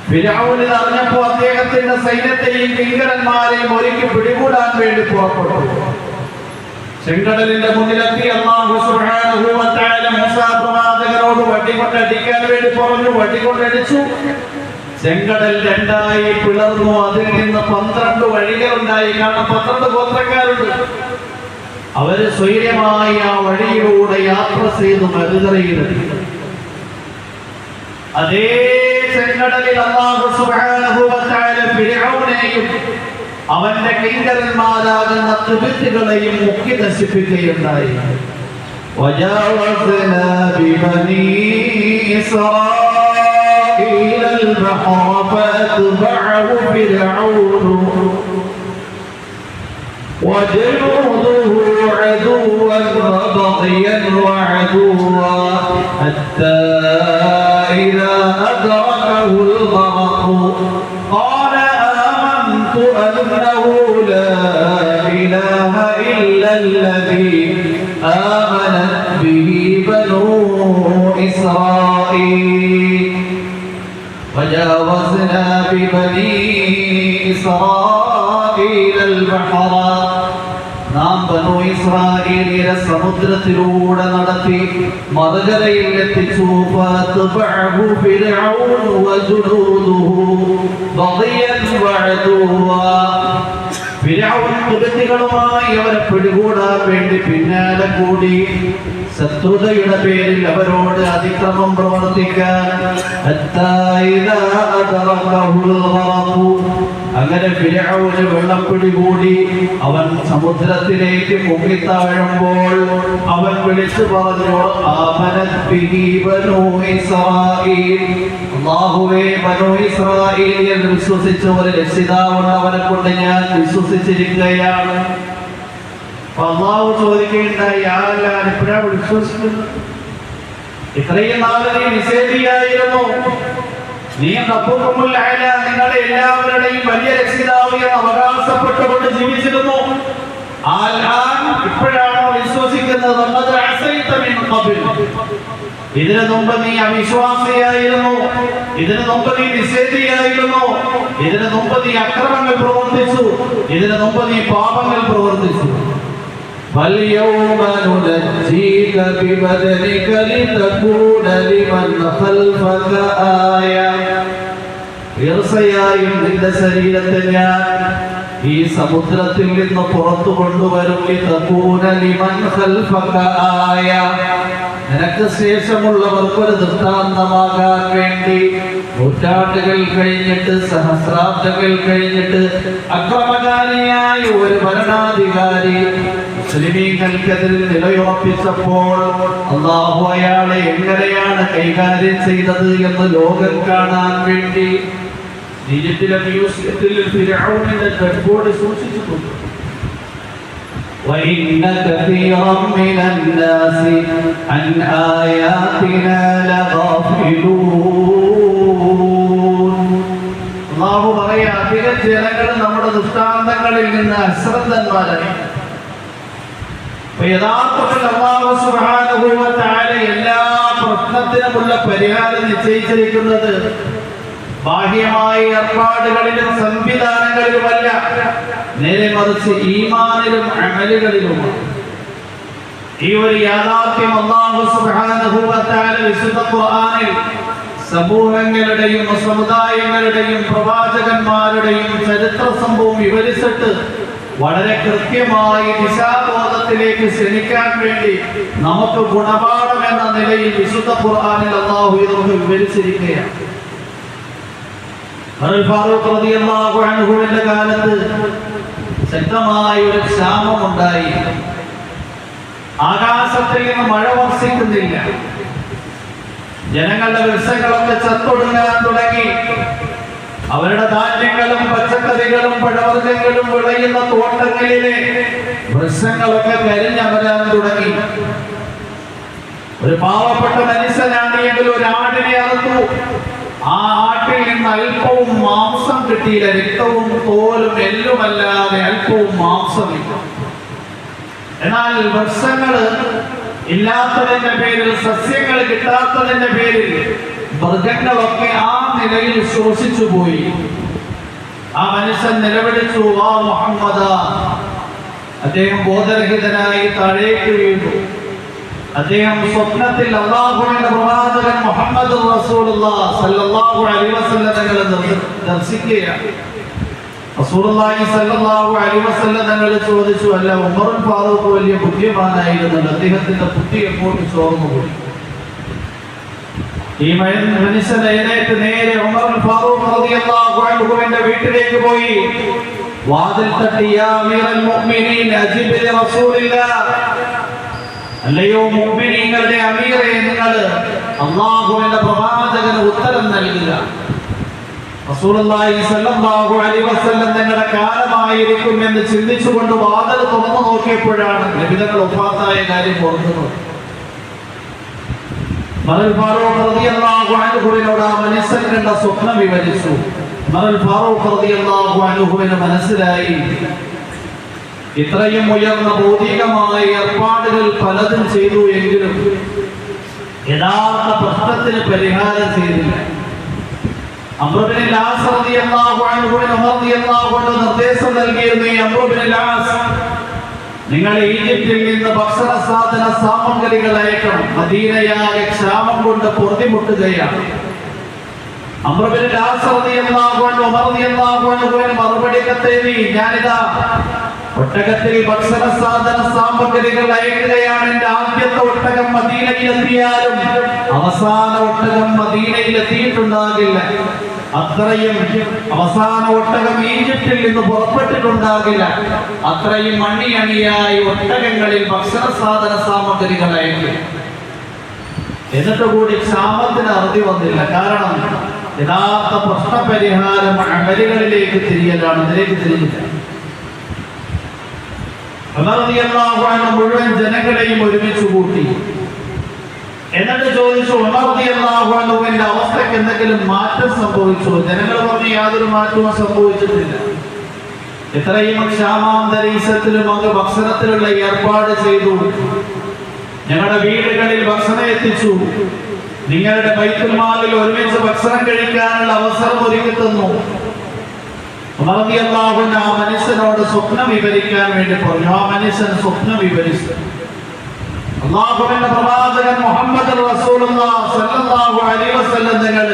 ഫിർഔൻ അറിഞ്ഞപ്പോൾ അദ്ദേഹത്തിന്റെ സൈന്യത്തെയും കിങ്കരന്മാരെയും ഒരുക്കി പിടികൂടാൻ വേണ്ടി പുറപ്പെട്ടു. ചെങ്കടലിന്റെ മുന്നിലെത്തി അല്ലാഹു സുബ്ഹാനഹു വ തആല മൂസാ പ്രവാചകനോട് വടികൊണ്ടടിക്കാൻ വേണ്ടി പറഞ്ഞു. വടികൊണ്ടടിച്ചു. ചെങ്കടൽ രണ്ടായി പിളർന്നു. അതിൽ നിന്ന് 12 വഴികൾ ഉണ്ടായി. കാരണം 12 ഗോത്രക്കാരുണ്ട്. അവര് സ്വൈര്യമായി ആ വഴിയിലൂടെ യാത്ര ചെയ്തു മരുതറയിലെത്തി. അതേ ചെങ്കടലിൽ അല്ലാഹു സുബ്ഹാനഹു വ തആല ഫിർഔനെയും അവന്റെ കിങ്കരന്മാരാകുന്ന ഖിബ്തികളെയും മുക്കി നശിപ്പിക്കുകയുണ്ടായി. വജാവസ്നാ ബിബനീ ഇസ്രായീല البحر فأتبعه فرعون وجنوده عدوا وبغيا وعدوا حتى إذا أدركه الغرق قال آمنت أنه لا إله إلا الذي آمنت به بنو إسرائيل وجاوزنا ببني إسرائيل البحر നാം ബനൂ ഇസ്രായേലിനെ സമുദ്രത്തിലൂടെ നടത്തി മറുകരയിൽ എത്തിച്ചു ഫതബഅഹു ഫിർഔൻ വജുനൂദുഹു ബഗിയൻ വഅദുവ ഫിർഔൻ കുതികളുമായി അവരെ പിടികൂടാൻ വേണ്ടി പിന്നാലെ കൂടി ശത്രുതയുടെ പേരിൽ അവരോട് അതിക്രമം പ്രവർത്തിക്കാൻ അങ്ങനെ ഫിർഔന് വെള്ളം പിടികൂടി അവൻ സമുദ്രത്തിലേക്ക് മുങ്ങിത്താഴുമ്പോൾ അവൻ വിളിച്ചു പറഞ്ഞു ആമനത് ബിഹി ബനൂ ഇസ്രായീൽ അല്ലാഹുവേ ബനൂ ഇസ്രായീൽ എന്ന് വിശ്വസിച്ച ഒരു രക്ഷിതാവുണ്ട് അവനെ കൊണ്ട് ഞാൻ വിശ്വസിച്ചിരിക്കുകയാണ്. അള്ളാഹു ചോദിക്കുകയുണ്ടായി ആരെല്ലാം ഇപ്പോഴാണ് വിശ്വസിക്കുന്നത്? ഇത്രയും നാളെ നീ നിഷേധിയായിരുന്നു, നീ നിങ്ങളുടെ എല്ലാവരുടെയും വലിയ രക്ഷിതാവ് എന്ന് അവകാശപ്പെട്ടുകൊണ്ട് ജീവിച്ചിരുന്നു. ഇപ്പോഴാണോ വിശ്വസിക്കുന്നത്? ഇതിനു മുമ്പ് നീ അവിശ്വാസിയായിരുന്നു, ഇതിനു മുമ്പ് നീ നിഷേധിയായിരുന്നു, ഇതിനു മുമ്പ് നീ അക്രമങ്ങൾ പ്രവർത്തിച്ചു, ഇതിനു മുമ്പ് നീ പാപങ്ങൾ പ്രവർത്തിച്ചു. فَالْيَوْمَ نُنَجِّيكَ بِبَدَنِكَ لِتَكُونَ لِمَنْ خَلْفَكَ آيَةً തീർച്ചയായും നിന്റെ ശരീരത്തെ ഞാൻ ഈ സമുദ്രത്തിൽ നിന്ന് പുറത്തു കൊണ്ടുവരും. لِتَكُونَ لِمَنْ خَلْفَكَ آيَةً നിനക്ക് ശേഷമുള്ളവർക്ക് ഒരു ദൃഷ്ടാന്തമാകാൻ വേണ്ടി. നൂറ്റാണ്ടുകൾ കഴിഞ്ഞിട്ട്, സഹസ്രാബ്ദങ്ങൾ കഴിഞ്ഞിട്ട് അക്രമകാരിയായ ഒരു ഭരണാധികാരി മുസ്ലിമീങ്ങൾക്കെതിരെ നിലയുറപ്പിച്ചപ്പോൾ അല്ലാഹു അയാളെ എങ്ങനെയാണ് കൈകാര്യം ചെയ്തത് എന്ന് ലോകം കാണാൻ വേണ്ടി ഈജിപ്തിലെ മ്യൂസിയത്തിൽ ഫിർഔനിന്റെ ഡെഡ്ബോഡി സൂക്ഷിച്ചിട്ടുണ്ട്. وَإِنَّ كَثِيرًا مِنَ النَّاسِ عَنْ آيَاتِنَا لَغَافِلُونَ അല്ലാഹു പറയാ, അധികം ജനങ്ങൾ നമ്മുടെ ദൃഷ്ടാന്തങ്ങളിൽ നിന്ന് അശ്രദ്ധന്മാരായി. യഥാർത്ഥത്തിൽ അല്ലാഹു സുബ്ഹാനഹു വ തആല എല്ലാ പ്രശ്നത്തിനുമുള്ള പരിഹാരം നിശ്ചയിച്ചിരിക്കുന്നത് ബാഹ്യമായ ഏർപ്പാടുകളിലും സംവിധാനങ്ങളിലുമല്ല, നേരെ മറിച്ച് ഈമാനിലും അമലുകളിലുമാണ്. ഈ ഒരു യാഥാർത്ഥ്യം അല്ലാഹു സുബ്ഹാനഹു വ തആല വിശുദ്ധ ഖുർആനിൽ സമൂഹങ്ങളുടെയും സമുദായങ്ങളുടെയും പ്രവാചകന്മാരുടെയും ചരിത്ര സംഭവം വിവരിച്ചിട്ട് വളരെ കൃത്യമായി ദിശാബോധത്തിലേക്ക് ക്ഷണിക്കാൻ വേണ്ടി നമുക്ക് ഗുണപാഠം എന്ന നിലയിൽ വിശുദ്ധ ഖുർആനിൽ അല്ലാഹു ഇതൊക്കെ വിവരിച്ചിരിക്കുകയാണ്. ഫാറൂഖ് റളിയല്ലാഹു അൻഹുവിന്റെ കാലത്ത് ശക്തമായ ഒരു ക്ഷാമമുണ്ടായി. ആകാശത്തിൽ നിന്ന് മഴ വർഷിക്കുന്നില്ല. ജനങ്ങളുടെ വൃക്ഷങ്ങളൊക്കെ ചത്തൊടുങ്ങാൻ തുടങ്ങി. അവരുടെ ധാന്യങ്ങളും പച്ചക്കറികളും പഴവർഗ്ഗങ്ങളും വിളയുന്ന തോട്ടങ്ങളിലെ വൃക്ഷങ്ങളൊക്കെ കരിഞ്ഞമരാൻ തുടങ്ങി. ഒരു പാവപ്പെട്ട മനുഷ്യനാണെങ്കിൽ ഒരു ആടിനെ അറുത്തു. ആ ആട്ടിൽ നിന്ന് അല്പവും മാംസം കിട്ടിയില്ല. രക്തവും തോലും എല്ലുമല്ലാതെ അല്പവും മാംസമില്ല. എന്നാൽ വൃക്ഷങ്ങള് ഇല്ലാത്തതിന്റെ പേരിൽ, സസ്യങ്ങൾ കിട്ടാത്തതിന്റെ പേരിൽ മൃഗങ്ങളൊക്കെ ആ നിലയിൽ ശോഷിച്ചു പോയി. ആ മനുഷ്യൻ നിലവിളിച്ചു, വാ മുഹമ്മദ. അദ്ദേഹം ബോധരഹിതനായി താഴേക്ക് വീണു. അദ്ദേഹം സ്വപ്നത്തിൽ അല്ലാഹുവിന്റെ പ്രവാചകൻ മുഹമ്മദ് റസൂലുള്ളാഹി സ്വല്ലല്ലാഹു അലൈഹി വസല്ലം തങ്ങളെ ദർശിക്കുകയാണ്. റസൂലുള്ളാഹി സ്വല്ലല്ലാഹു അലൈഹി വസല്ലം തങ്ങൾ ചോദിച്ചു, അല്ല ഉമർ ഫാറൂഖ് വലിയ ബുദ്ധിമാനായിരുന്നു, അദ്ദേഹത്തിന്റെ ബുദ്ധി എങ്ങോട്ട് ചോർന്നുപോയി? ഈ മനുഷ്യൻ എഴുന്നേറ്റ് നേരെ ഉമർ ഫാറൂഖ് റളിയല്ലാഹു അൻഹുവിന്റെ വീട്ടിലേക്ക് പോയി. വാതിൽ തട്ടി, യാ അമീറൽ മുഅ്മിനീൻ അജിബ് ലി റസൂലില്ലാഹ്, അല്ലയോ മുഅ്മിനീങ്ങളുടെ അമീറേ, നിങ്ങൾ അല്ലാഹുവിന്റെ പ്രവാചകന് ഉത്തരം നൽകുക. റസൂലുള്ളാഹി സ്വല്ലല്ലാഹു അലൈഹി വസല്ലം തങ്ങളുടെ കാലമായിരിക്കും എന്ന് ചിന്തിച്ചുകൊണ്ട് വാതിൽ തുറന്നു നോക്കിയപ്പോഴാണ് നബിതങ്ങൾ വഫാത്തായ കാര്യം ഓർക്കുന്നത്. ഉമർ ഫാറൂഖ് റളിയല്ലാഹു അൻഹുവിനോട് ആ മനുഷ്യൻ കണ്ട സ്വപ്നം വിവരിച്ചു. ഉമർ ഫാറൂഖ് റളിയല്ലാഹു അൻഹുവിന് മനസ്സിലായി ഇത്രയും ഉയർന്ന ഭൗതികമായ ഏർപ്പാടുകൾ പലതും ചെയ്തു എങ്കിലും യഥാർത്ഥ പ്രശ്നത്തിന് പരിഹാരം ചെയ്തില്ല. അംർ ഇബ്നുൽ ആസ് റളിയല്ലാഹു അൻഹുവിന് ഉമർ റളിയല്ലാഹു അൻഹു നിർദ്ദേശം നൽകിയിരുന്നു. ഈ അംർ ഇബ്നുൽ ആസ്, നിങ്ങൾ ഈജിപ്തിൽ നിന്ന് ഭക്ഷണ സാധന സാമഗ്രികൾ അയക്കണം. മദീനയാകെ ക്ഷാമം കൊണ്ട് പൊറുതിമുട്ടുകയാണ്. അംർ ഇബ്നുൽ ആസ് റളിയല്ലാഹു അൻഹു ഉമർ റളിയല്ലാഹു അൻഹുവിന് മറുപടി കത്തെഴുതി, ഞാനിതാ ഒട്ടകത്തിൽ ഭക്ഷണ സാധന സാമഗ്രികൾ അയക്കുകയാണ്. എന്റെ ആദ്യത്തെ ഒട്ടകം മദീനയിലെത്തിയാലും അവസാന ഒട്ടകം മദീനയിലെത്തിയിട്ടുണ്ടാകില്ല. അത്രയും അവസാന ഒട്ടകം ഈജിപ്തിൽ നിന്ന് പുറപ്പെട്ടിട്ടുണ്ടാകില്ല. അത്രയും അണിയണിയായി ഒട്ടകങ്ങളിൽ ഭക്ഷണ സാധന സാമഗ്രികൾ അയക്കും. എന്നിട്ട് കൂടി ക്ഷാമത്തിന് അറുതി വന്നില്ല. കാരണം യഥാർത്ഥ പ്രശ്നപരിഹാരം അമലുകളിലേക്ക് തിരിയലാണ്, അതിലേക്ക് തിരിഞ്ഞില്ല. മുഴുവൻ ജനങ്ങളെയും ഒരുമിച്ച് കൂട്ടി. എന്നിട്ട് ചോദിച്ചു, ഉമർ റളിയല്ലാഹു അൻഹുവിന്റെ അവസ്ഥയ്ക്ക് എന്തെങ്കിലും മാറ്റം സംഭവിച്ചോ? ജനങ്ങൾ പറഞ്ഞു, യാതൊരു മാറ്റവും സംഭവിച്ചിട്ടില്ല. ഇത്രയും ക്ഷാമാന്തരീക്ഷത്തിലും അങ്ങ് ഭക്ഷണത്തിലുള്ള ഏർപ്പാട് ചെയ്തു. ഞങ്ങളുടെ വീടുകളിൽ ഭക്ഷണം എത്തിച്ചു. നിങ്ങളുടെ ബൈത്തുൽ മാലിൽ ഒരുമിച്ച് ഭക്ഷണം കഴിക്കാനുള്ള അവസരം ഒരുക്കി തന്നു. ഉമർ റളിയല്ലാഹു അൻഹു ആ മനുഷ്യനോട് സ്വപ്നം വിവരിക്കാൻ വേണ്ടി പറഞ്ഞു. ആ മനുഷ്യൻ സ്വപ്നം വിവരിച്ചു. അല്ലാഹുവിന്റെ പ്രവാചകൻ മുഹമ്മദ് റസൂലുള്ളാഹി സ്വല്ലല്ലാഹു അലൈഹി വസല്ലം തങ്ങൾ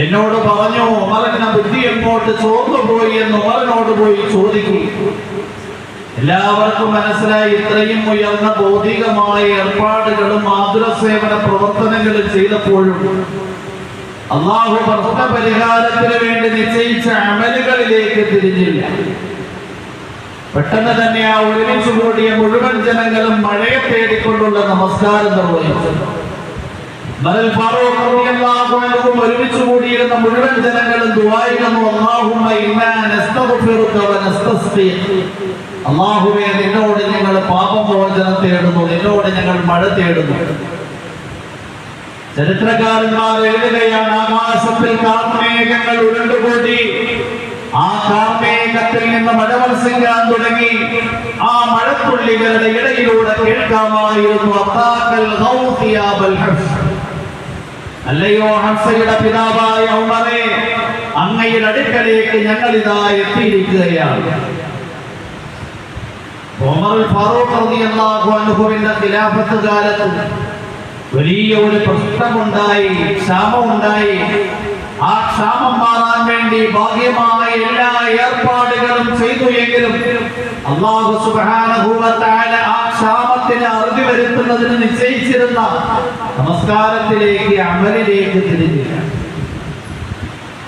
എന്നോട് പറഞ്ഞു, ഉമറിന്റെ ബുദ്ധി എങ്ങോട്ട് ചോർന്നു പോയി എന്ന് ഉമറിനോട് പോയി ചോദിക്കും. എല്ലാവർക്കും മനസ്സിലായി ഇത്രയും ഉയർന്ന ഭൗതികമായ ഏർപ്പാടുകളും മാതൃ സേവന പ്രവർത്തനങ്ങളും ചെയ്തപ്പോഴും അല്ലാഹു പ്രശ്ന പരിഹാരത്തിന് വേണ്ടി നിശ്ചയിച്ച അമലുകളിലേക്ക് തിരിഞ്ഞില്ല. പെട്ടെന്ന് തന്നെ ആ ഒരുമിച്ച് കൂടിയ മുഴുവൻ ജനങ്ങളും മഴയെ തേടിക്കൊണ്ടുള്ള നമസ്കാരം നിർവഹിച്ചു. ഒരുമിച്ച് കൂടിയിരുന്ന മുഴുവൻ ജനങ്ങളും ദുആയിരുന്നു, അല്ലാഹുമ്മ ഇന്നാ നസ്തഗ്ഫിറുക വ നസ്തസ്ഖീക. അല്ലാഹുവേ, നിന്നോട് ഞങ്ങൾ പാപമോചനം തേടുന്നു, നിന്നോട് ഞങ്ങൾ മഴ തേടുന്നു. ചരിത്രകാരന്മാർ എഴുതുകയാണ്, ആകാശത്തിൽ കാർമേഘങ്ങൾ ഉരുണ്ടുകൂടി. ആ കാർമേഘത്തിൽ നിന്ന് മഴ വർഷിക്കാൻ തുടങ്ങി. ആ മഴത്തുള്ളികളുടെ ഇടയിലൂടെ കേൾക്കാമായിരുന്നു, അല്ലയോ ഹംസയുടെ പിതാവായ ഉമറേ, അങ്ങയുടെ അടുക്കലേക്ക് ഞങ്ങൾ ഇതാ എത്തിയിരിക്കുകയാണ്. ഉമർ ഫാറൂഖ് റളിയല്ലാഹു അൻഹുവിന്റെ ഖിലാഫത്ത് കാലത്ത് വലിയ ഒരു പ്രശ്നമുണ്ടായി, ക്ഷാമമുണ്ടായി. ആ ക്ഷാമം മാറാൻ വേണ്ടി ഭാഗ്യമായ എല്ലാ ഏർപ്പാടുകളും ചെയ്തു എങ്കിലും അല്ലാഹു സുബ്ഹാനഹു വ തആല ആ ക്ഷാമത്തിന് അറുതി വരുത്തുന്നതിന് നിശ്ചയിച്ചിരുന്ന നമസ്കാരത്തിലേക്ക്, അമലിലേക്ക് തിരിഞ്ഞില്ല.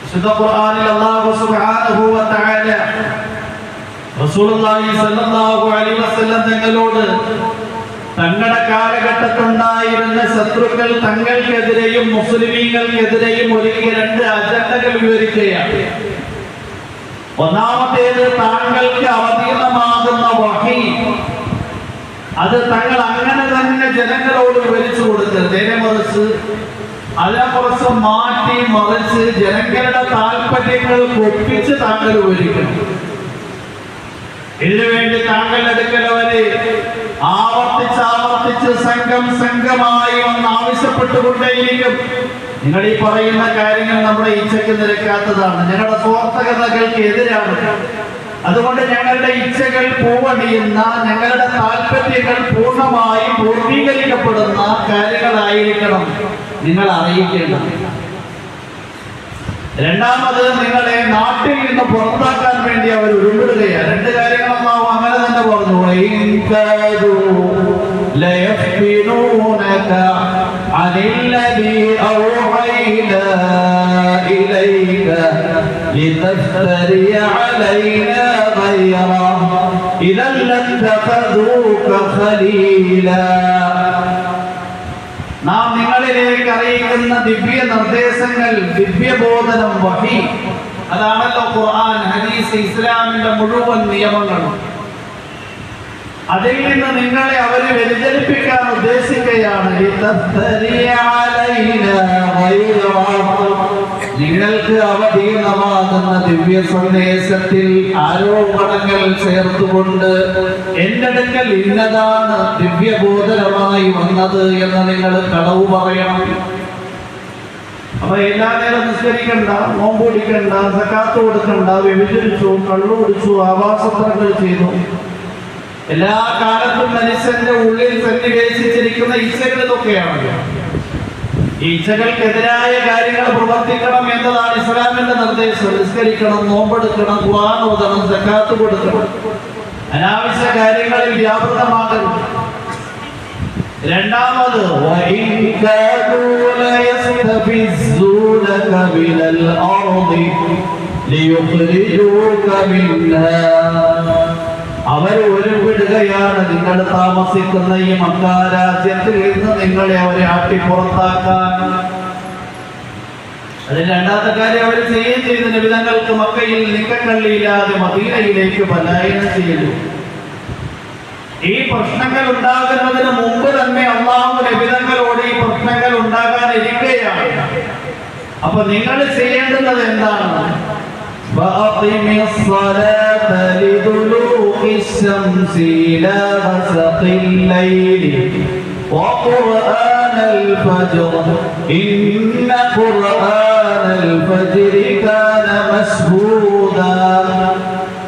വിശുദ്ധ ഖുർആനിൽ അല്ലാഹു സുബ്ഹാനഹു വ തആല റസൂലുള്ളാഹി സ്വല്ലല്ലാഹു അലൈഹി വസല്ലം തങ്ങളോട് തങ്ങളുടെ കാലഘട്ടത്തുണ്ടായിരുന്ന ശത്രുക്കൾ തങ്ങൾക്കെതിരെയും മുസ്ലിമീങ്ങൾക്കെതിരെയും ഒരുക്കിയ രണ്ട് അജണ്ടകൾ വിവരിക്കുകയാണ്. ഒന്നാമത്തേത്, താങ്കൾക്ക് അവതീർണമാകുന്ന വഹി, അത് തങ്ങൾ അങ്ങനെ തന്നെ ജനങ്ങളോട് വിവരിച്ചു കൊടുത്തത്. നേരെ മറിച്ച് അതിനെക്കുറിച്ച് മാറ്റി മറിച്ച് ജനങ്ങളുടെ താല്പര്യങ്ങൾ ഒപ്പിച്ച് താങ്കൾ വിവരിക്കണം. ഇതിനുവേണ്ടി താങ്കളുടെ അടുക്കൽ അവര് ആവർത്തിച്ച് സംഘമായി വന്ന് ആവശ്യപ്പെട്ടുകൊണ്ടേയിരിക്കും. നിങ്ങൾ ഈ പറയുന്ന കാര്യങ്ങൾ നമ്മുടെ ഇച്ഛയ്ക്ക് നിരക്കാത്തതാണ്, ഞങ്ങളുടെ സ്വാർത്ഥകതകൾക്ക് എതിരാണ്. അതുകൊണ്ട് ഞങ്ങളുടെ ഇച്ഛകൾ പൂവണിയുന്ന, ഞങ്ങളുടെ താല്പര്യങ്ങൾ പൂർണ്ണമായി പൂർത്തീകരിക്കപ്പെടുന്ന കാര്യങ്ങളായിരിക്കണം നിങ്ങൾ അറിയിക്കേണ്ടത്. രണ്ടാമത്, നിങ്ങളെ നാട്ടിൽ നിന്ന് പുറത്താക്കാൻ വേണ്ടി അവർ ഉരുവിടുകയാണ്. രണ്ട് കാര്യങ്ങൾ അല്ലാഹു അങ്ങനെ തന്നെ പറഞ്ഞു. നാം നിങ്ങളിലേക്ക് അറിയിക്കുന്ന ദിവ്യ നിർദ്ദേശങ്ങൾ, ദിവ്യബോധനം, വഹി, അതാണല്ലോ ഖുർആൻ, ഹദീസ്, ഇസ്ലാമിന്റെ മുഴുവൻ നിയമങ്ങളും. അതിൽ നിന്ന് നിങ്ങളെ അവര് വ്യതിചലിപ്പിക്കാൻ ഉദ്ദേശിക്കുകയാണ്. നിങ്ങൾക്ക് അവതീർണമാകുന്ന ദിവ്യ സന്ദേശത്തിൽ ആരോപണങ്ങൾ ചേർത്തുകൊണ്ട് എന്റെ അടുക്കൽ ഇന്നതാണ് ദിവ്യബോധനമായി വന്നത് എന്ന് നിങ്ങൾ കളവ് പറയണം. അപ്പൊ എല്ലാ നേരം നിസ്കരിക്കണ്ട, നോമ്പ് പിടിക്കണ്ട, സക്കാത്ത് കൊടുക്കണ്ട, വ്യഭിചരിച്ചു, കള്ളു കുടിച്ചു, ആവാസത്രങ്ങൾ ചെയ്തു, എല്ലാ കാലത്തും മനുഷ്യന്റെ ഉള്ളിൽ സന്നിവേശിച്ചിരിക്കുന്ന ഇച്ഛകൾ ഇതൊക്കെയാണ്. ഈ ഇച്ഛകൾക്കെതിരായ കാര്യങ്ങൾ പ്രവർത്തിക്കണം എന്നതാണ് ഇസ്ലാമിന്റെ നിർദ്ദേശം. നിസ്കരിക്കണം, നോമ്പെടുക്കണം, ഖുർആൻ ഓതണം, സക്കാത്ത് കൊടുക്കണം, അനാവശ്യ കാര്യങ്ങളിൽ വ്യാപൃതമാകരുത്. രണ്ടാമത് അവർ ഒരുവിടുകയാണ് നിങ്ങൾ താമസിക്കുന്ന ഈ മക്കാ രാജ്യത്തിൽ നിന്ന് നിങ്ങളെ അവരെ ആട്ടി പുറത്താക്കാൻ. അതിന് രണ്ടാമത്തെ കാര്യം അവർ ചെയ്യുകയും ചെയ്ത നബിതങ്ങൾക്ക് മക്കയിൽ നിക്കക്കള്ളിയില്ലാതെ മദീനയിലേക്ക് പലായനം ചെയ്യുന്നു. ഈ പ്രശ്നങ്ങൾ ഉണ്ടാകുന്നതിന് മുമ്പ് തന്നെ അല്ലാഹു നബിതങ്ങളോട് ഈ പ്രശ്നങ്ങൾ ഉണ്ടാകാനിരിക്കുകയാണ്. അപ്പൊ നിങ്ങൾ ചെയ്യേണ്ടുന്നത് എന്താണ്? فأقم الصلاة لدلوق الشمس إلى غسق الليل وقرآن الفجر إن قرآن الفجر كان مشهودا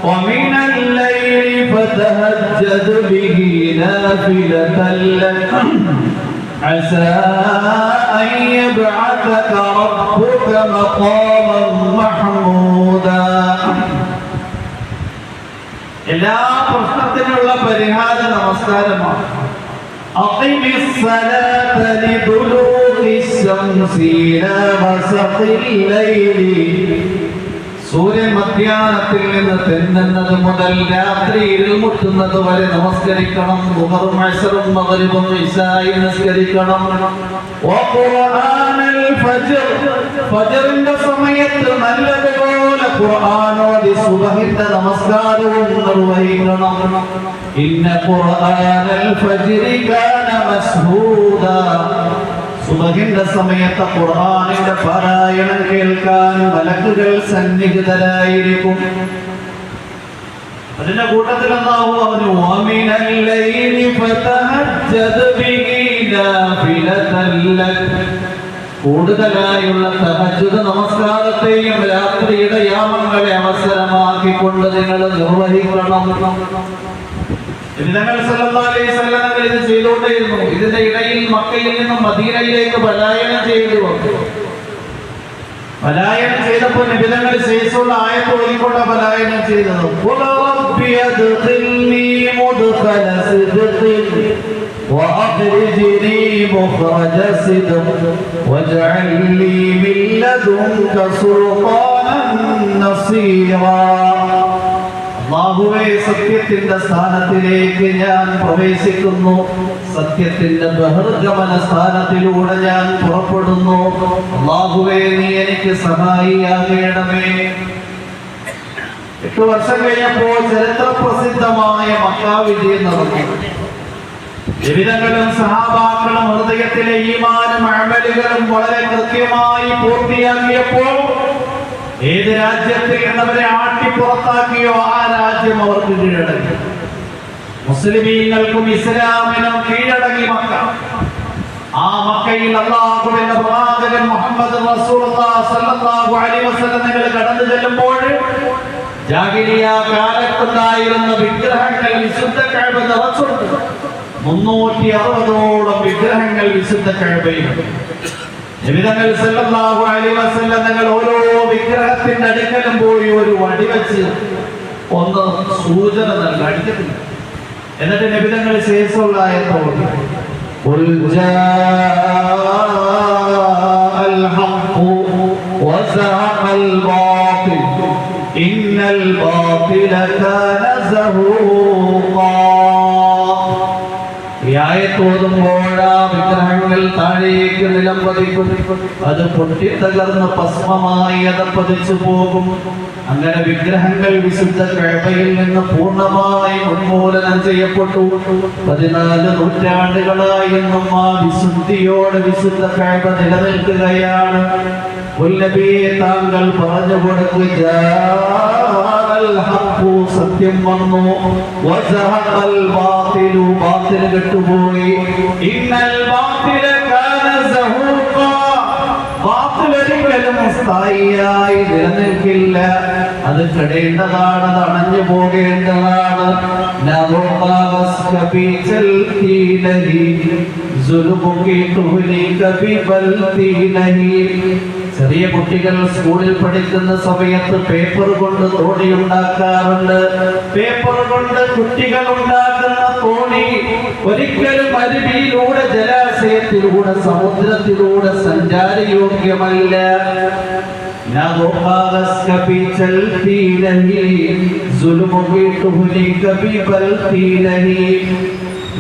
ومن الليل فتهجد به نافلة لك عسى أن يبعثك ربك مقاما محمودا. എല്ലാ പ്രശ്നത്തിനുള്ള പരിഹാര നമസ്കാരമാണ്. സൂര്യൻ മധ്യാഹ്നത്തിൽ നിന്ന് തെന്നുന്നത് മുതൽ രാത്രി ഇരുൾമുട്ടുന്നത് വരെ നമസ്കരിക്കണം. ദുഹറും അസ്റും മഗ്രിബും ഇശായും നിസ്കരിക്കണം. ഫജ്റിന്റെ സമയത്ത് നല്ലതുപോലെ ഖുർആൻ ഓതി സുബ്ഹിന്റെ നമസ്കാരവും നിർവഹിക്കണം. ഇന്ന ഖുർആനൽ ഫജ്രി കാന മശ്ഹൂദാ. സുബ്ഹിന്റെ സമയത്ത് ഖുർആനിന്റെ പാരായണം കേൾക്കാൻ മലക്കുകൾ സന്നിഹിതരായിരിക്കും. അതിന്റെ കൂട്ടത്തിൽ അല്ലാഹു പറഞ്ഞു വമിനൽ ലൈലി ഫതഹജ്ജദ് ബിഹി നാഫിലതൻ ലക്. കൂടുതലായുള്ള തഹജ്ജുദ് നമസ്കാരത്തെയും രാത്രിയുടെ യാമങ്ങളെ അവസരമാക്കിക്കൊണ്ട് നിങ്ങൾ നിർവഹിക്കണം. നബി സല്ലല്ലാഹു അലൈഹി വസല്ലം ഇത് ചെയ്തുകൊണ്ടേയിരുന്നു. ഇതിന്റെ ഇടയിൽ മക്കയിൽ നിന്നും മദീനയിലേക്ക് പലായനം ചെയ്തു. പലായനം ചെയ്തപ്പോൾ നബിതങ്ങൾ ശേഷമുള്ള ആയത്ത് ഓതിക്കൊണ്ട് പലായനം ചെയ്തത്. وأخرجني مخرج صدق واجعل لي من لدنك سلطانا نصيرا. അല്ലാഹുവേ, സത്യത്തിന്റെ സ്ഥാനത്തിലേക്ക് ഞാൻ പ്രവേശിക്കുന്നു, സത്യത്തിന്റെ ബഹിർഗമന സ്ഥാനത്തിലൂടെ ഞാൻ പുറപ്പെടുന്നു. അല്ലാഹുവേ, നീ എനിക്ക് സഹായിയാകണമേ. 8 വർഷം കഴിഞ്ഞപ്പോൾ ചരിത്ര പ്രസിദ്ധമായ മക്കാ വിജയം നടന്നു. ജീവിതങ്ങളും സഹാബാക്കളും ഹൃദയത്തിലെ ഈമാനും അമലുകളും വളരെ കൃത്യമായി പൂർത്തിയാക്കിയപ്പോൾ ഏത് രാജ്യത്തിൽ നിന്നവരെ ആട്ടി പുറത്താക്കിയോ ആ രാജ്യം അവർക്ക് കീഴടങ്ങി. മുസ്ലിമീങ്ങൾക്കും ഇസ്ലാമിനും കീഴടങ്ങി മക്ക. ആ മക്കയിൽ അല്ലാഹുവിന്റെ പ്രവാചകൻ മുഹമ്മദ് റസൂലുള്ളാഹി സ്വല്ലല്ലാഹു അലൈഹി വസല്ലം കടന്നു ചെല്ലുമ്പോൾ ജാഹിലിയ കാലത്തുണ്ടായിരുന്ന വിഗ്രഹങ്ങൾ വിശുദ്ധ കഅബ നിറച്ചുണ്ട്. 360ഓളം വിഗ്രഹങ്ങൾ വിശുദ്ധ കഅബയിൽ. നബിതങ്ങൾ സല്ലല്ലാഹു അലൈഹി വസല്ലം തങ്ങൾ ഓരോ വിഗ്രഹത്തിന്റെ അടുക്കലും പോയി ഒരു വടി വെച്ച് ഒന്ന് സൂചന നൽകി, അടിക്കത്തില്ല. എന്നിട്ട് നബിതങ്ങൾ ശേഷമുള്ള ആയത്തോട് ആയത്തോതുമ്പോൾ ആ വിഗ്രഹങ്ങൾ താഴേക്ക് നിലം പതിക്കും. അത് പൊട്ടിത്തകർന്ന് ഭസ്മമായി അതപ്പതിച്ചു പോകും. അങ്ങനെ വിഗ്രഹങ്ങൾ വിശുദ്ധ കഅബയിൽ നിന്ന് പൂർണ്ണമായി ഉന്മൂലനം ചെയ്യപ്പെട്ടു. 14 നൂറ്റാണ്ടുകളായി ഇന്നും ആ വിശുദ്ധിയോടെ വിശുദ്ധ കഅബ നിലനിൽക്കുകയാണ്. നബിയെ താങ്കൾ പറഞ്ഞു കൊടുക്കുക, സത്യം വന്നു, വസഹഖൽ ബാതിലു, ബാതിൽ കെട്ടുപോയി. ഇന്നൽ ബാതില കാന സഹൂഖ, ബാതിൽ ഒരിക്കലും സ്ഥായിയായി നിലനിൽക്കില്ല. അത് കെടേണ്ടതാണ്, അത് അണഞ്ഞു പോകേണ്ടതാണ്. ചെറിയ കുട്ടികൾ സ്കൂളിൽ പഠിക്കുന്ന സമയത്ത് പേപ്പർ കൊണ്ട് തോണി ഉണ്ടാക്കാറുണ്ട്. പേപ്പർ കൊണ്ട് കുട്ടികൾ ഉണ്ടാക്കുന്ന തോണി ഒരിക്കലും അരുവിയിലൂടെ, ജലാശയത്തിലൂടെ, സമുദ്രത്തിലൂടെ സഞ്ചാരയോഗ്യമല്ല.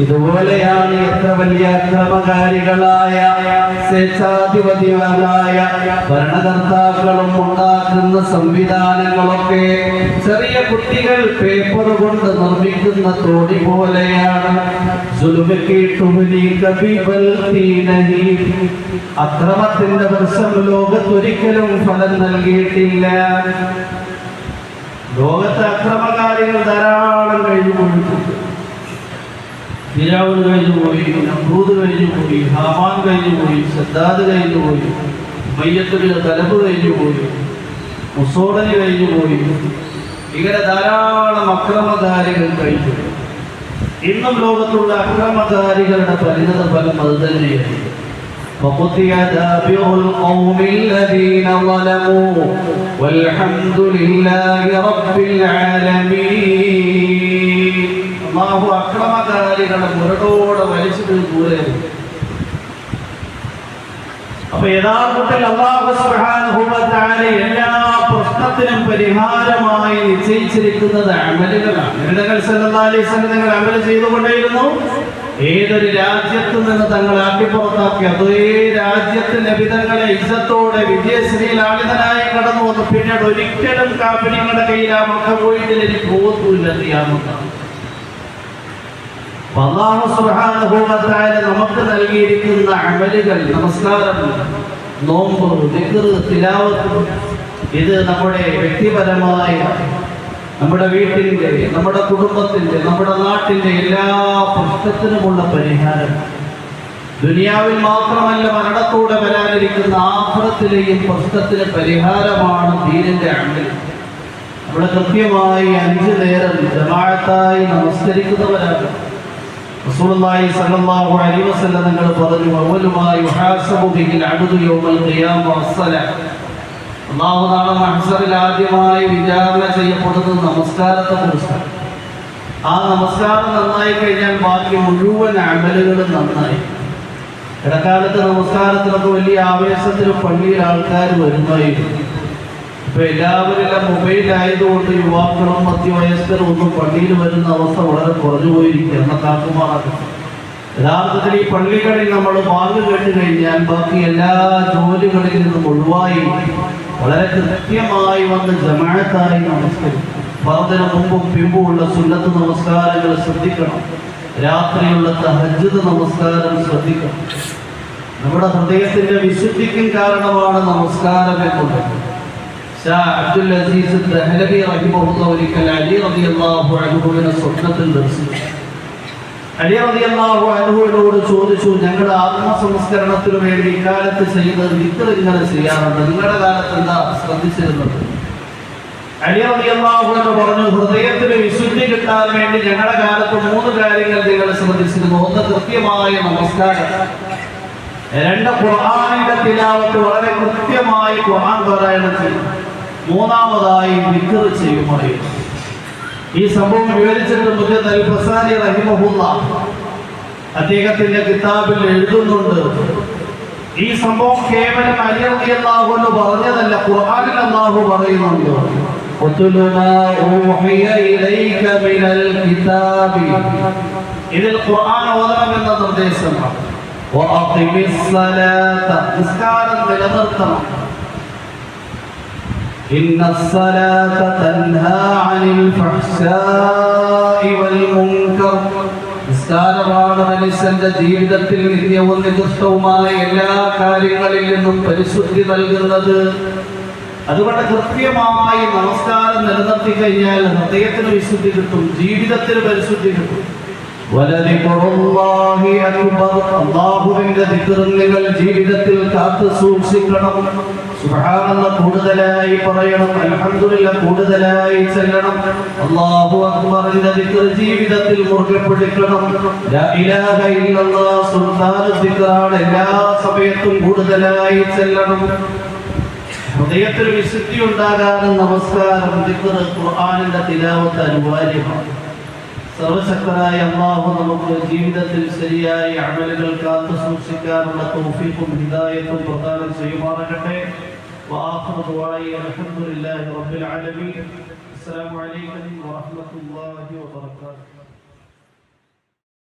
ഇതുപോലെയാണ് എത്ര വലിയ അക്രമകാരികളായ സ്വേച്ഛാധിപതികളായ ഭരണകർത്താക്കളും ഉണ്ടാക്കുന്ന സംവിധാനങ്ങളൊക്കെ. ചെറിയ കുട്ടികൾ പേപ്പർ കൊണ്ട് നിർമ്മിക്കുന്ന തോണി പോലെയാണ്. അക്രമത്തിന്റെ വർഷം ലോകത്തൊരിക്കലും ഫലം നൽകിയിട്ടില്ല. ലോകത്തെ അക്രമകാരികൾ ധാരാളം കഴിഞ്ഞു പോയിട്ടുണ്ട്. ഫിർഔൻ കഴിഞ്ഞു പോയി, നമ്രൂദ് കഴിഞ്ഞു പോയി, ഹാമാൻ കഴിഞ്ഞു പോയി, സദ്ദാദ് കഴിഞ്ഞു പോയി, ഉമയ്യത്തുൽ ഖലബ് കഴിഞ്ഞു പോയി, മുസോളിനി കഴിഞ്ഞു പോയി. ഇങ്ങനെ ധാരാളം അക്രമകാരികൾ കഴിഞ്ഞു. ഇന്നും ലോകത്തുള്ള അക്രമകാരികളുടെ പരിണത ഫലം അത് തന്നെയാണ്. فقطع دابر القوم الذين ظلموا والحمد لله رب العالمين. അല്ലാഹു അക്രമകാരികളെ മുരടോടെ വലിച്ചിട്ട് ദൂരെ. അപ്പൊ യഥാർത്ഥത്തിൽ അല്ലാഹു സുബ്ഹാനഹു വ തആല എല്ലാ പ്രശ്നത്തിനും പരിഹാരമായി നിശ്ചയിച്ചിരിക്കുന്നത് അമലുകളാണ്. നബി സല്ലല്ലാഹു അലൈഹി വസല്ലം അമൽ ചെയ്തുകൊണ്ടേയിരുന്നു. ഏതൊരു രാജ്യത്തു നിന്ന് തങ്ങൾ ആട്ടിപ്പുറത്താക്കി അതേ രാജ്യത്ത് നബി തങ്ങളെ ഇസ്സത്തോടെ വിജയശ്രീലാളിതനായി കടന്നു വന്നു. പിന്നീട് ഒരിക്കലും കാഫിറുകളുടെ കയ്യിൽ ആ മക്ക പോയിട്ട് എനിക്ക് ബോധമില്ല ചെയ്യാമെന്നാണ്. അല്ലാഹു സുബ്ഹാനഹു വ തആല നമുക്ക് നൽകിയിരിക്കുന്ന അമലുകൾ, നമസ്കാരം, നോമ്പ്, ദിക്ർ, തിലാവത്ത്, ഇത് നമ്മുടെ വ്യക്തിപരമായ, നമ്മുടെ വീട്ടിൻ്റെ, നമ്മുടെ കുടുംബത്തിൻ്റെ, നമ്മുടെ നാട്ടിൻ്റെ എല്ലാ പ്രശ്നത്തിനുമുള്ള പരിഹാരം. ദുനിയാവിൽ മാത്രമല്ല, മരണത്തോടെ വരാനിരിക്കുന്ന ആഖിറത്തിലെയും പ്രശ്നത്തിന് പരിഹാരമാണ് ദീനിന്റെ അമൽ. നമ്മൾ കൃത്യമായി 5 നേരം ജമാഅത്തായി നമസ്കരിക്കുന്നവരാണ്. റസൂലുള്ളാഹി സ്വല്ലല്ലാഹു അലൈഹി വസല്ലം തങ്ങൾ പറഞ്ഞു, അവലുമായി യുഹാസബു ബിഹിൽ അബ്ദു യൗമൽ ഖിയാമ വസ്സലാ. അല്ലാഹു നാളെ മഹ്ശറിൽ ആദ്യമായി വിചാരണ ചെയ്യപ്പെടുന്നത് നമസ്കാരത്തെ കുറിച്ചാണ്. ആ നമസ്കാരം നന്നായി കഴിഞ്ഞാൽ ബാക്കി മുഴുവൻ അമലുകളും നന്നായി. ഇടക്കാലത്ത് നമസ്കാരത്തിനൊക്കെ വലിയ ആവേശത്തിൽ പള്ളിയിൽ ആൾക്കാർ വരുമായിരുന്നു. ഇപ്പൊ എല്ലാവരും മൊബൈലായതുകൊണ്ട് യുവാക്കളും മധ്യവയസ്കരും ഒന്നും പള്ളിയിൽ വരുന്ന അവസ്ഥ വളരെ കുറഞ്ഞു പോയിരിക്കുക എന്ന കാക്കുമാറാക്കും. യഥാർത്ഥത്തിൽ ഈ പള്ളികളിൽ നമ്മൾ ബാങ്ക് കേട്ട് കഴിഞ്ഞാൽ ബാക്കി എല്ലാ ജോലികളിൽ നിന്നും ഒഴിവായി വളരെ കൃത്യമായി വന്ന് ജമാഅത്തായി നമസ്കരിക്കും. ഫർദിന് മുമ്പും പിമ്പുമുള്ള സുന്നത്ത് നമസ്കാരങ്ങൾ ശ്രദ്ധിക്കണം. രാത്രിയുള്ള തഹജ്ജുദ് നമസ്കാരം ശ്രദ്ധിക്കണം. നമ്മുടെ ഹൃദയത്തിന്റെ വിശുദ്ധിക്കും കാരണമാണ് നമസ്കാരം എന്നുള്ളത്. അബ്ദുൽ അസീസ് ദഹ്ലവി റഹിമഹുല്ലാഹ് ഒരിക്കൽ അലി റളിയല്ലാഹു അൻഹുവിനെ സ്വപ്നത്തിൽ ദർശിച്ചു. അലി റളിയല്ലാഹു അൻഹുവിനോട് ചോദിച്ചു, ഞങ്ങളുടെ ആത്മസംസ്കരണത്തിനു വേണ്ടി ഇക്കാലത്ത് ചെയ്യുന്നത് ദിക്ർ ഇങ്ങനെ ചെയ്യാറുണ്ട്, നിങ്ങളുടെ കാലത്ത് എന്താ ശ്രദ്ധിച്ചിരുന്നത്? അലി റളിയല്ലാഹു അൻഹു പറഞ്ഞു, ഹൃദയത്തിന് വിശുദ്ധി കിട്ടാൻ വേണ്ടി ഞങ്ങളുടെ കാലത്ത് 3 കാര്യങ്ങൾ നിങ്ങൾ ശ്രദ്ധിച്ചിരുന്നു. 1 കൃത്യമായ നമസ്കാരം, 2 ഖുർആനിന്റെ തിലാവത്ത്, വളരെ കൃത്യമായി ഖുർആൻ പാരായണം ചെയ്യും, 3-മതായി ദിക്ർ ചെയ്യുമായിരുന്നു. ഈ സംഭവം വിവരിച്ചിട്ട് മുഹമ്മദ് അൽ ഫസാനി റഹിമഹുല്ലാഹ് അദ്ദേഹത്തിന്റെ കിതാബിൽ എഴുതുന്നുണ്ട്. ഈ സംഭവം കേവലം അലി റളിയല്ലാഹു അൻഹു പറഞ്ഞതല്ല, ഖുർആനിൽ അല്ലാഹു പറയുന്നുണ്ട്, ഇതിൽ ഖുർആൻ ഓതണമെന്ന നിർദ്ദേശമാണ്. വഅഖിമിസ്സലാത നിസ്കാരം നിലനിർത്തണം. ഇന്നസ്സലാത തൻഹാ അനിൽ ഫഹ്ശാഇ വൽ മുൻകർ. നിസ്കാരമാണ് മനുഷ്യന്റെ ജീവിതത്തിൽ നിത്യവും നികൃഷ്ടവുമായ എല്ലാ കാര്യങ്ങളിൽ നിന്നും പരിശുദ്ധി നൽകുന്നത്. അതുകൊണ്ട് കൃത്യമായി നമസ്കാരം നിലനിർത്തി കഴിഞ്ഞാൽ ഹൃദയത്തിന് വിശുദ്ധി കിട്ടും, ജീവിതത്തിന് പരിശുദ്ധി കിട്ടും. വലദിക്റുല്ലാഹി അക്ബർ. അല്ലാഹുവിന്റെ ദിക്ർ നിങ്ങൾ ജീവിതത്തിൽ കാത്തു സൂക്ഷിക്കണം. സുബ്ഹാനല്ലാഹ് കൂടുതലായി പറയണം, അൽഹംദുലില്ലാഹ് കൂടുതലായി ചൊല്ലണം, അല്ലാഹു അക്ബറിന്റെ ദിക്ർ ജീവിതത്തിൽ മുറുകെ പിടിക്കണം. ലാ ഇലാഹ ഇല്ലല്ലാഹ് സുൽത്താന ദിക്റാണ്, എല്ലാ സമയത്തും കൂടുതലായി ചൊല്ലണം. ഹൃദയത്തിൽ വിശുദ്ധി ഉണ്ടാകാനും നമസ്കാരം, ദിക്ർ, ഖുർആനിന്റെ തിലാവത്ത് അനിവാര്യമാണ്. സർവശക്തനായ അല്ലാഹു നമുക്ക് ജീവിതത്തിൽ ശരിയായ അമലുകൾ കാത്തു സൂക്ഷിക്കാനുള്ള തൗഫീഖും ഹിദായത്തും പ്രദാനം ചെയ്യുമാറാകട്ടെ. വആഖിറു ദുആഇ അൽഹംദുലില്ലാഹി റബ്ബിൽ ആലമീൻ. അസ്സലാമു അലൈക്കും വറഹ്മത്തുള്ളാഹി വബറകാതുഹു.